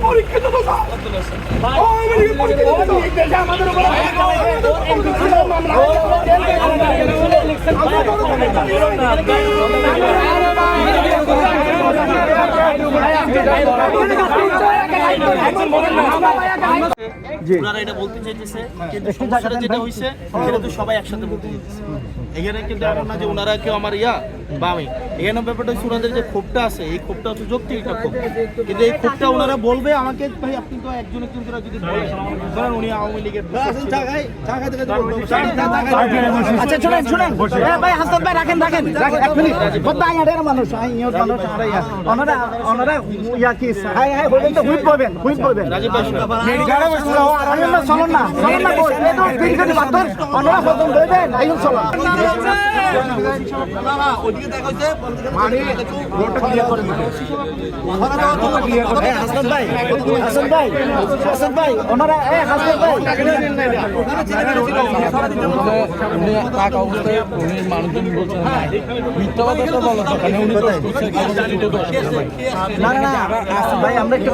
পরীক্ষিত তো আওয়ামী লীগের পরীক্ষিত দেশে আমাদের উপর ওনারা এটা বলতে চাইতেছে, কিন্তু সমস্যাটা যেটা হইছে সেটা তো সবাই একসাথে বলতে চাইতেছে। এখানে কিন্তু এমন না যে ওনারা কেউ আমার ইয়া বা আমি, এখানে ব্যাপারটা হচ্ছে ওনাদের যে ক্ষোভটা আছে, এই ক্ষোভটা হচ্ছে যৌক্তিক একটা ক্ষোভ, কিন্তু এই ক্ষোভটা ওনারা বলবে আমাকে, ভাই আপনি তো একজন করে যদি বলেন, ধরেন উনি আওয়ামী লীগের আচ্ছা শুনেন শুনেন ভাই হাসান ভাই রাখেন রাখেন এক মিনিট ভাই আড়ের মানুষ মানুষ ওনারা ওনারা ইয়া কি হাই হাই বলবেন তো হুইপ বলবেন রাজীব ভাই চলুন না ওনারা প্রথম বলবেন আইন চলুন হাসান ভাই ওনারা হাসান ভাই না ভাই আমরা একটু